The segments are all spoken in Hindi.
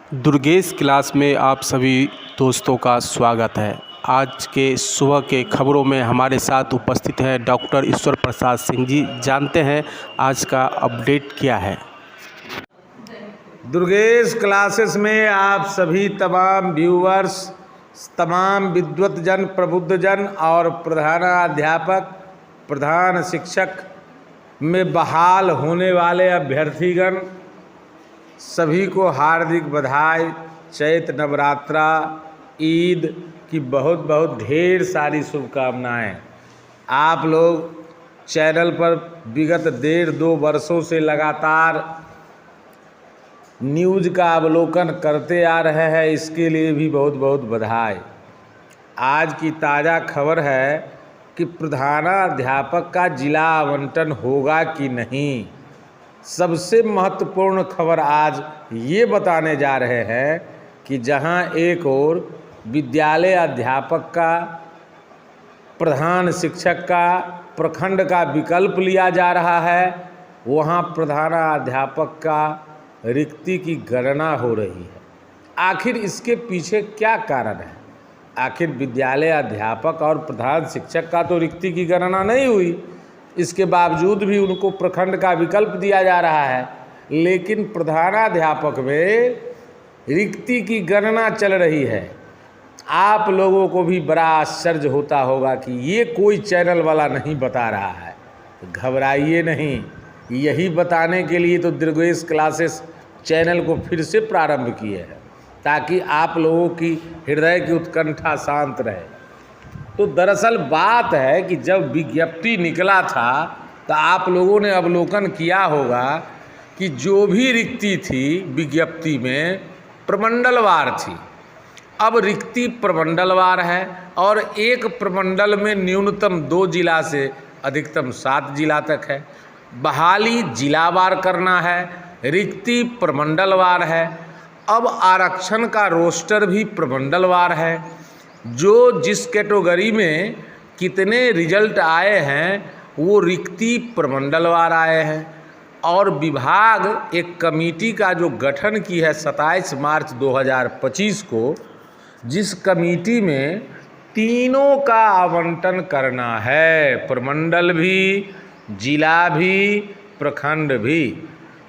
दुर्गेश क्लास में आप सभी दोस्तों का स्वागत है। आज के सुबह के खबरों में हमारे साथ उपस्थित हैं डॉक्टर ईश्वर प्रसाद सिंह जी। जानते हैं आज का अपडेट क्या है। दुर्गेश क्लासेस में आप सभी तमाम व्यूअर्स, तमाम विद्वतजन, प्रबुद्धजन और प्रधानाध्यापक, प्रधान शिक्षक में बहाल होने वाले अभ्यर्थीगण सभी को हार्दिक बधाई। चैत नवरात्रा, ईद की बहुत बहुत ढेर सारी शुभकामनाएं। आप लोग चैनल पर विगत 1.5-2 वर्षों से लगातार न्यूज़ का अवलोकन करते आ रहे हैं, इसके लिए भी बहुत बहुत बधाई। आज की ताज़ा खबर है कि प्रधानाध्यापक का जिला आवंटन होगा कि नहीं। सबसे महत्वपूर्ण खबर आज ये बताने जा रहे हैं कि जहां एक ओर विद्यालय अध्यापक का, प्रधान शिक्षक का, प्रखंड का विकल्प लिया जा रहा है, वहां प्रधानाध्यापक का रिक्ति की गणना हो रही है। आखिर इसके पीछे क्या कारण है? आखिर विद्यालय अध्यापक और प्रधान शिक्षक का तो रिक्ति की गणना नहीं हुई, इसके बावजूद भी उनको प्रखंड का विकल्प दिया जा रहा है, लेकिन प्रधानाध्यापक में रिक्ति की गणना चल रही है। आप लोगों को भी बड़ा आश्चर्य होता होगा कि ये कोई चैनल वाला नहीं बता रहा है। घबराइए नहीं, यही बताने के लिए तो दुर्गेश क्लासेस चैनल को फिर से प्रारंभ किए हैं, ताकि आप लोगों की हृदय की उत्कंठा शांत रहे। तो दरअसल बात है कि जब विज्ञप्ति निकला था तो आप लोगों ने अवलोकन किया होगा कि जो भी रिक्ति थी विज्ञप्ति में प्रमंडलवार थी। अब रिक्ति प्रमंडलवार है और एक प्रमंडल में न्यूनतम 2 जिला से अधिकतम 7 जिला तक है। बहाली जिलावार करना है, रिक्ति प्रमंडलवार है। अब आरक्षण का रोस्टर भी प्रमंडलवार है। जो जिस कैटेगरी में कितने रिजल्ट आए हैं वो रिक्ति प्रमंडलवार आए हैं। और विभाग एक कमेटी का जो गठन की है 27 मार्च 2025 को, जिस कमेटी में तीनों का आवंटन करना है, प्रमंडल भी, जिला भी, प्रखंड भी।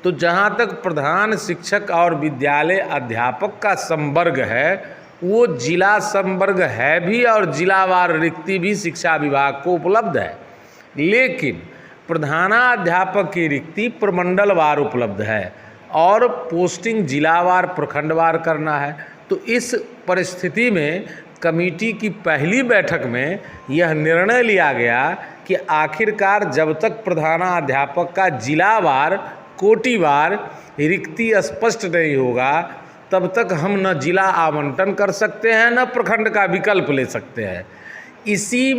तो जहाँ तक प्रधान शिक्षक और विद्यालय अध्यापक का संवर्ग है वो जिला संवर्ग है भी और जिलावार रिक्ति भी शिक्षा विभाग को उपलब्ध है, लेकिन प्रधानाध्यापक की रिक्ति प्रमंडलवार उपलब्ध है और पोस्टिंग जिलावार प्रखंडवार करना है। तो इस परिस्थिति में कमेटी की पहली बैठक में यह निर्णय लिया गया कि आखिरकार जब तक प्रधानाध्यापक का जिलावार, कोटिवार रिक्ति स्पष्ट नहीं होगा तब तक हम न जिला आवंटन कर सकते हैं न प्रखंड का विकल्प ले सकते हैं। इसी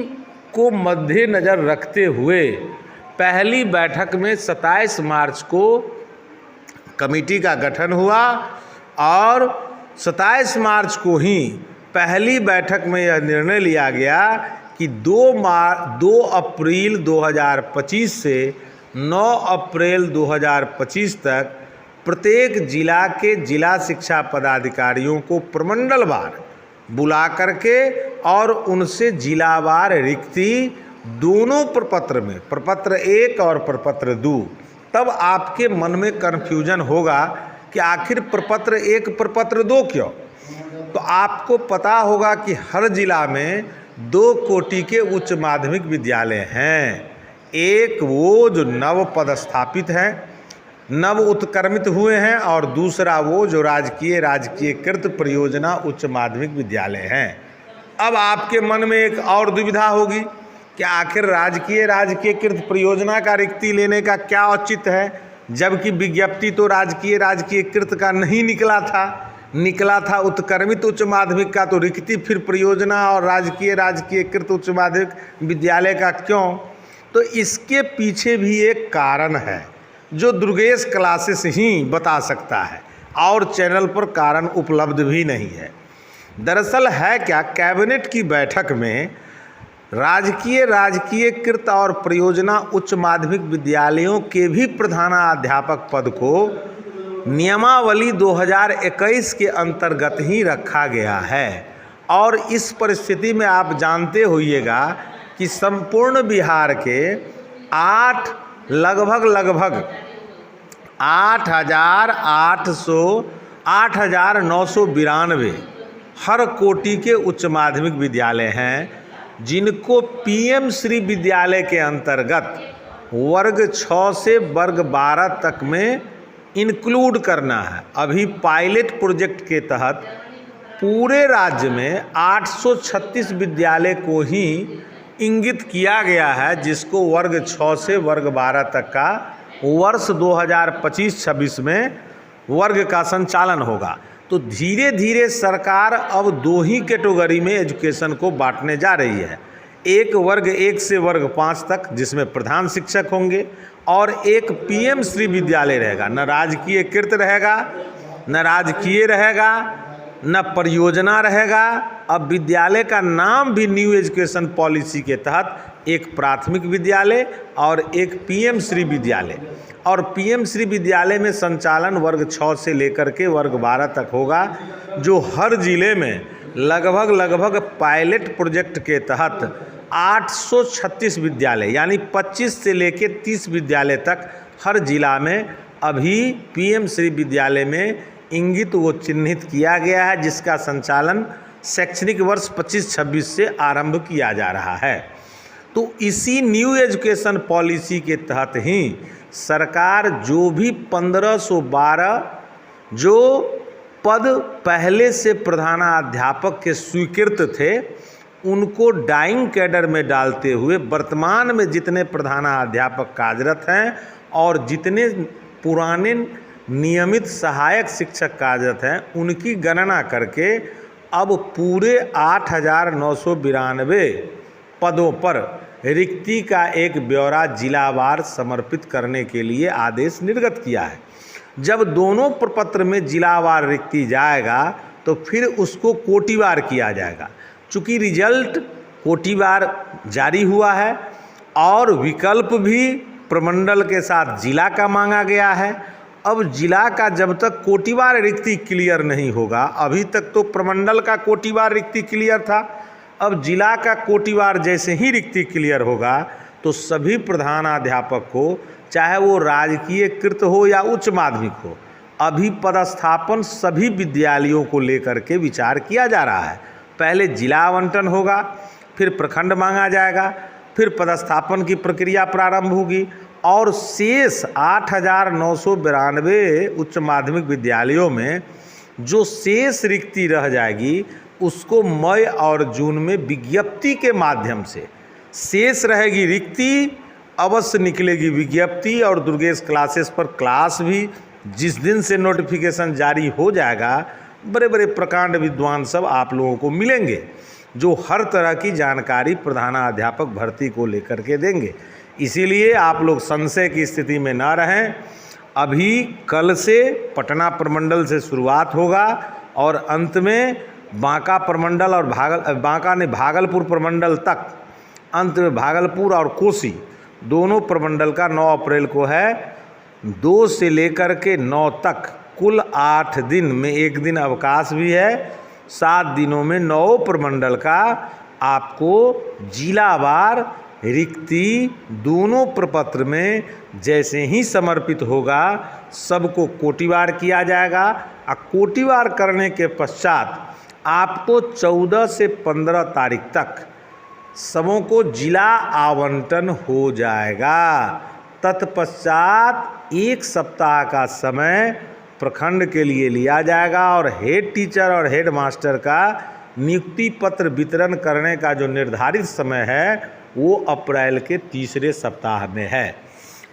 को मद्देनज़र रखते हुए पहली बैठक में 27 मार्च को कमेटी का गठन हुआ और 27 मार्च को ही पहली बैठक में यह निर्णय लिया गया कि 2 अप्रैल 2025 से 9 अप्रैल 2025 तक प्रत्येक जिला के जिला शिक्षा पदाधिकारियों को प्रमंडलवार बुला करके और उनसे जिलावार रिक्ति दोनों प्रपत्र में, प्रपत्र 1 और प्रपत्र 2, तब आपके मन में कन्फ्यूजन होगा कि आखिर प्रपत्र 1 प्रपत्र 2 क्यों। तो आपको पता होगा कि हर जिला में 2 कोटि के उच्च माध्यमिक विद्यालय हैं। एक वो जो नव पदस्थापित हैं, नव उत्क्रमित हुए हैं, और दूसरा वो जो राजकीयकृत परियोजना उच्च माध्यमिक विद्यालय हैं। अब आपके मन में एक और दुविधा होगी कि आखिर राजकीयकृत परियोजना का रिक्ति लेने का क्या औचित्य है, जबकि विज्ञप्ति तो राजकीयकृत का नहीं निकला था उत्क्रमित उच्च माध्यमिक का। तो रिक्ति फिर परियोजना और राजकीयकृत उच्च माध्यमिक विद्यालय का क्यों? तो इसके पीछे भी एक कारण है जो दुर्गेश क्लासेस ही बता सकता है और चैनल पर कारण उपलब्ध भी नहीं है। दरअसल है क्या, कैबिनेट की बैठक में राजकीयकृत और परियोजना उच्च माध्यमिक विद्यालयों के भी प्रधानाध्यापक पद को नियमावली 2021 के अंतर्गत ही रखा गया है। और इस परिस्थिति में आप जानते होइएगा कि संपूर्ण बिहार के लगभग 8,992 हर कोटि के उच्च माध्यमिक विद्यालय हैं, जिनको पीएम श्री विद्यालय के अंतर्गत वर्ग 6 से वर्ग 12 तक में इंक्लूड करना है। अभी पायलट प्रोजेक्ट के तहत पूरे राज्य में 836 विद्यालय को ही इंगित किया गया है, जिसको वर्ग 6 से वर्ग 12 तक का वर्ष 2025-26 में वर्ग का संचालन होगा। तो धीरे धीरे सरकार अब 2 ही कैटेगरी में एजुकेशन को बांटने जा रही है। एक वर्ग 1 से वर्ग 5 तक, जिसमें प्रधान शिक्षक होंगे, और एक पीएम श्री विद्यालय रहेगा। न राजकीय कृत रहेगा, न राजकीय रहेगा, न परियोजना रहेगा। अब विद्यालय का नाम भी न्यू एजुकेशन पॉलिसी के तहत एक प्राथमिक विद्यालय और एक पीएम श्री विद्यालय, और पीएम श्री विद्यालय में संचालन वर्ग 6 से लेकर के वर्ग 12 तक होगा, जो हर जिले में लगभग पायलट प्रोजेक्ट के तहत 836 विद्यालय यानी 25 से लेकर 30 विद्यालय तक हर जिला में अभी पीएम श्री विद्यालय में इंगित वो चिन्हित किया गया है, जिसका संचालन शैक्षणिक वर्ष 25-26 से आरंभ किया जा रहा है। तो इसी न्यू एजुकेशन पॉलिसी के तहत ही सरकार जो भी 1512 जो पद पहले से प्रधानाध्यापक के स्वीकृत थे, उनको डाइंग कैडर में डालते हुए वर्तमान में जितने प्रधानाध्यापक कार्यरत हैं और जितने पुराने नियमित सहायक शिक्षक कार्यरत हैं, उनकी गणना करके अब पूरे 8,992 पदों पर रिक्ति का एक ब्यौरा जिलावार समर्पित करने के लिए आदेश निर्गत किया है। जब दोनों प्रपत्र में जिलावार रिक्ति जाएगा तो फिर उसको कोटिवार किया जाएगा। चूँकि रिजल्ट कोटिवार जारी हुआ है और विकल्प भी प्रमंडल के साथ जिला का मांगा गया है। अब जिला का जब तक कोटिवार रिक्ति क्लियर नहीं होगा, अभी तक तो प्रमंडल का कोटिवार रिक्ति क्लियर था, अब जिला का कोटिवार जैसे ही रिक्ति क्लियर होगा तो सभी प्रधानाध्यापक को, चाहे वो राजकीय कृत हो या उच्च माध्यमिक हो, अभी पदस्थापन सभी विद्यालयों को लेकर के विचार किया जा रहा है। पहले जिला आवंटन होगा, फिर प्रखंड मांगा जाएगा, फिर पदस्थापन की प्रक्रिया प्रारंभ होगी और शेष 8,992 उच्च माध्यमिक विद्यालयों में जो शेष रिक्ति रह जाएगी उसको मई और जून में विज्ञप्ति के माध्यम से, शेष रहेगी रिक्ति, अवश्य निकलेगी विज्ञप्ति और दुर्गेश क्लासेस पर क्लास भी जिस दिन से नोटिफिकेशन जारी हो जाएगा, बड़े बड़े प्रकांड विद्वान सब आप लोगों को मिलेंगे जो हर तरह की जानकारी प्रधानाध्यापक भर्ती को लेकर के देंगे। इसीलिए आप लोग संशय की स्थिति में ना रहें। अभी कल से पटना प्रमंडल से शुरुआत होगा और अंत में बांका प्रमंडल और भागलपुर प्रमंडल तक, अंत में भागलपुर और कोसी दोनों प्रमंडल का 9 अप्रैल को है। 2 से लेकर के 9 तक कुल 8 दिन में एक दिन अवकाश भी है। 7 दिनों में 9 प्रमंडल का आपको जिलावार रिक्ति दोनों प्रपत्र में जैसे ही समर्पित होगा सबको कोटिवार किया जाएगा। और कोटिवार करने के पश्चात आपको 14 से 15 तारीख तक सबों को जिला आवंटन हो जाएगा। तत्पश्चात 1 सप्ताह का समय प्रखंड के लिए लिया जाएगा और हेड टीचर और हेड मास्टर का नियुक्ति पत्र वितरण करने का जो निर्धारित समय है वो अप्रैल के तीसरे सप्ताह में है।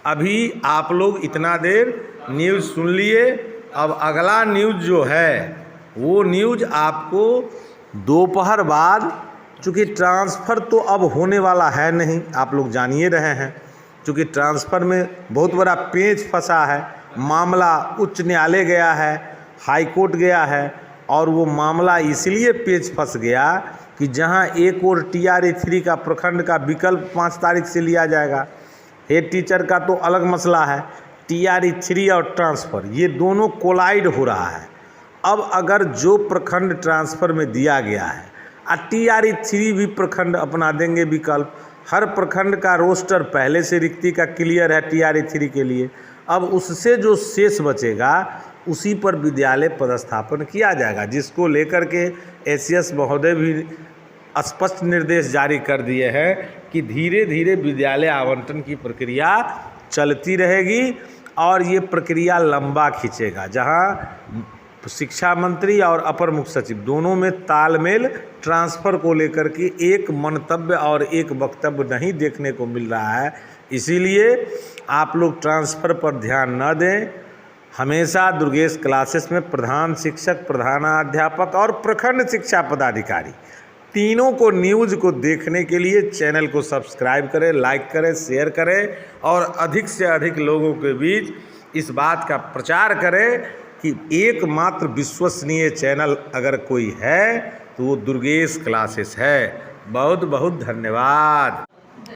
अभी आप लोग इतना देर न्यूज़ सुन लिए, अब अगला न्यूज़ जो है वो न्यूज़ आपको दोपहर बाद, चूँकि ट्रांसफ़र तो अब होने वाला है नहीं, आप लोग जानिए रहे हैं, चूँकि ट्रांसफ़र में बहुत बड़ा पेच फंसा है। मामला उच्च न्यायालय गया है, हाई कोर्ट गया है, और वो मामला इसलिए पेच फंस गया कि जहां एक और TRA-3 का प्रखंड का विकल्प 5 तारीख से लिया जाएगा। हेड टीचर का तो अलग मसला है, TRE3 और ट्रांसफ़र ये दोनों कोलाइड हो रहा है। अब अगर जो प्रखंड ट्रांसफ़र में दिया गया है और TRE3 भी प्रखंड अपना देंगे विकल्प, हर प्रखंड का रोस्टर पहले से रिक्ति का क्लियर है TRE3 के लिए, अब उससे जो शेष बचेगा उसी पर विद्यालय पदस्थापन किया जाएगा, जिसको लेकर के ACS महोदय भी स्पष्ट निर्देश जारी कर दिए हैं कि धीरे धीरे विद्यालय आवंटन की प्रक्रिया चलती रहेगी और ये प्रक्रिया लंबा खींचेगा, जहां शिक्षा मंत्री और अपर मुख्य सचिव दोनों में तालमेल ट्रांसफ़र को लेकर के एक मंतव्य और एक वक्तव्य नहीं देखने को मिल रहा है। इसीलिए आप लोग ट्रांसफ़र पर ध्यान न दें। हमेशा दुर्गेश क्लासेस में प्रधान शिक्षक, प्रधानाध्यापक और प्रखंड शिक्षा पदाधिकारी तीनों को न्यूज़ को देखने के लिए चैनल को सब्सक्राइब करें, लाइक करें, शेयर करें और अधिक से अधिक लोगों के बीच इस बात का प्रचार करें कि एकमात्र विश्वसनीय चैनल अगर कोई है तो वो दुर्गेश क्लासेस है। बहुत बहुत धन्यवाद।